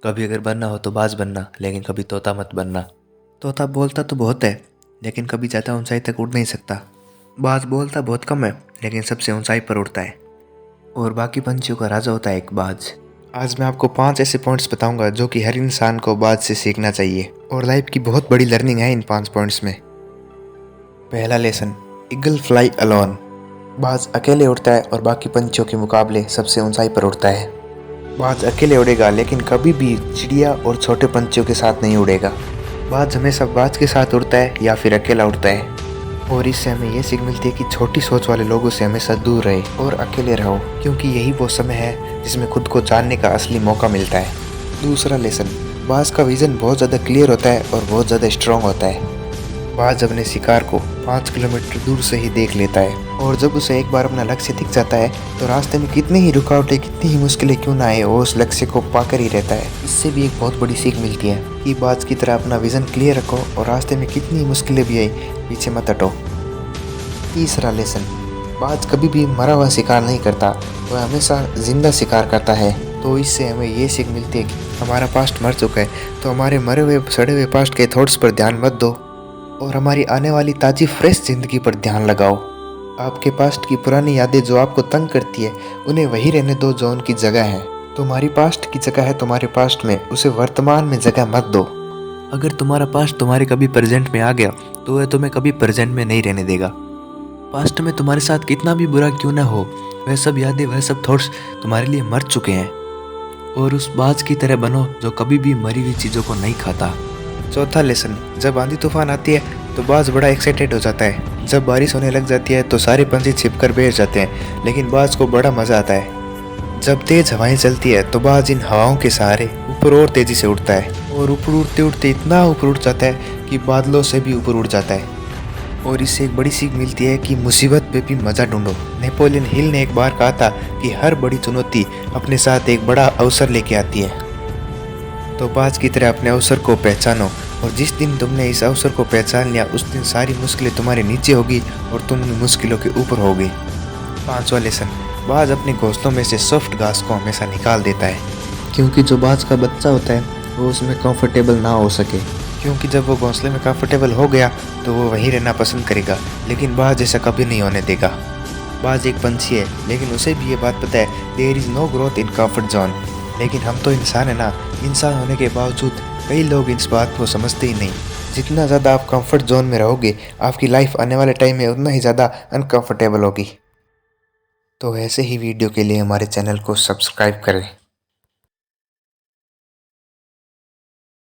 कभी अगर बनना हो तो बाज बनना, लेकिन कभी तोता मत बनना। तोता बोलता तो बहुत है, लेकिन कभी ज़्यादा ऊंचाई तक उड़ नहीं सकता। बाज बोलता बहुत कम है, लेकिन सबसे ऊंचाई पर उड़ता है और बाकी पंछियों का राजा होता है एक बाज। आज मैं आपको 5 ऐसे पॉइंट्स बताऊंगा जो कि हर इंसान को बाज से सीखना चाहिए और लाइफ की बहुत बड़ी लर्निंग है इन 5 पॉइंट्स में। पहला लेसन, ईगल फ्लाई अलोन। बाज अकेले उड़ता है और बाकी पंछियों के मुकाबले सबसे ऊंचाई पर उड़ता है। बाज अकेले उड़ेगा, लेकिन कभी भी चिड़िया और छोटे पंछियों के साथ नहीं उड़ेगा। बाज हमेशा बाज के साथ उड़ता है या फिर अकेला उड़ता है, और इससे हमें यह सीख मिलती है कि छोटी सोच वाले लोगों से हमेशा दूर रहे और अकेले रहो, क्योंकि यही वो समय है जिसमें खुद को जानने का असली मौका मिलता है। दूसरा लेसन, बाज का विजन बहुत ज़्यादा क्लियर होता है और बहुत ज़्यादा स्ट्रॉन्ग होता है। बाज अपने शिकार को 5 किलोमीटर दूर से ही देख लेता है, और जब उसे एक बार अपना लक्ष्य दिख जाता है तो रास्ते में कितनी ही रुकावटें, कितनी ही मुश्किलें क्यों ना आए, वो उस लक्ष्य को पाकर ही रहता है। इससे भी एक बहुत बड़ी सीख मिलती है कि बाज की तरह अपना विजन क्लियर रखो और रास्ते में कितनी मुश्किलें भी आई, पीछे मत हटो। तीसरा लेसन, बाज कभी भी मरा हुआ शिकार नहीं करता, वह हमेशा जिंदा शिकार करता है। तो इससे हमें ये सीख मिलती है कि हमारा पास्ट मर चुका है, तो हमारे मरे हुए सड़े हुए पास्ट के थॉट्स पर ध्यान मत दो और हमारी आने वाली ताज़ी फ्रेश ज़िंदगी पर ध्यान लगाओ। आपके पास्ट की पुरानी यादें जो आपको तंग करती है, उन्हें वही रहने दो जो उनकी जगह है। तुम्हारी पास्ट की जगह है तुम्हारे पास्ट में, उसे वर्तमान में जगह मत दो। अगर तुम्हारा पास्ट तुम्हारे कभी प्रेजेंट में आ गया तो वह तुम्हें कभी प्रेजेंट में नहीं रहने देगा। पास्ट में तुम्हारे साथ कितना भी बुरा क्यों ना हो, वह सब यादें, वह सब थॉट्स तुम्हारे लिए मर चुके हैं, और उस बाज की तरह बनो जो कभी भी मरी हुई चीज़ों को नहीं खाता। चौथा लेसन, जब आंधी तूफान आती है तो बाज बड़ा एक्साइटेड हो जाता है। जब बारिश होने लग जाती है तो सारे पंछी छिपकर बैठ जाते हैं, लेकिन बाज को बड़ा मज़ा आता है। जब तेज हवाएं चलती है तो बाज इन हवाओं के सहारे ऊपर और तेज़ी से उड़ता है, और ऊपर उड़ते उड़ते इतना ऊपर उड़ जाता है कि बादलों से भी ऊपर उड़ जाता है। और इससे एक बड़ी सीख मिलती है कि मुसीबत पे भी मज़ा ढूंढो। नेपोलियन हिल ने एक बार कहा था कि हर बड़ी चुनौती अपने साथ एक बड़ा अवसर लेके आती है। तो बाज की तरह अपने अवसर को पहचानो, और जिस दिन तुमने इस अवसर को पहचान लिया उस दिन सारी मुश्किलें तुम्हारे नीचे होगी और तुम मुश्किलों के ऊपर होगी। पांचवा लेसन, बाज अपने घोंसलों में से सॉफ्ट घास को हमेशा निकाल देता है, क्योंकि जो बाज का बच्चा होता है वो उसमें कंफर्टेबल ना हो सके, क्योंकि जब वो घोंसले में कंफर्टेबल हो गया तो वो वहीं रहना पसंद करेगा, लेकिन बाज ऐसा कभी नहीं होने देगा। बाज एक पंछी है, लेकिन उसे भी ये बात पता है there is no growth in comfort zone. लेकिन हम तो इंसान है ना, इंसान होने के बावजूद कई लोग इस बात को समझते ही नहीं। जितना ज़्यादा आप कंफर्ट जोन में रहोगे, आपकी लाइफ आने वाले टाइम में उतना ही ज़्यादा अनकंफर्टेबल होगी। तो ऐसे ही वीडियो के लिए हमारे चैनल को सब्सक्राइब करें।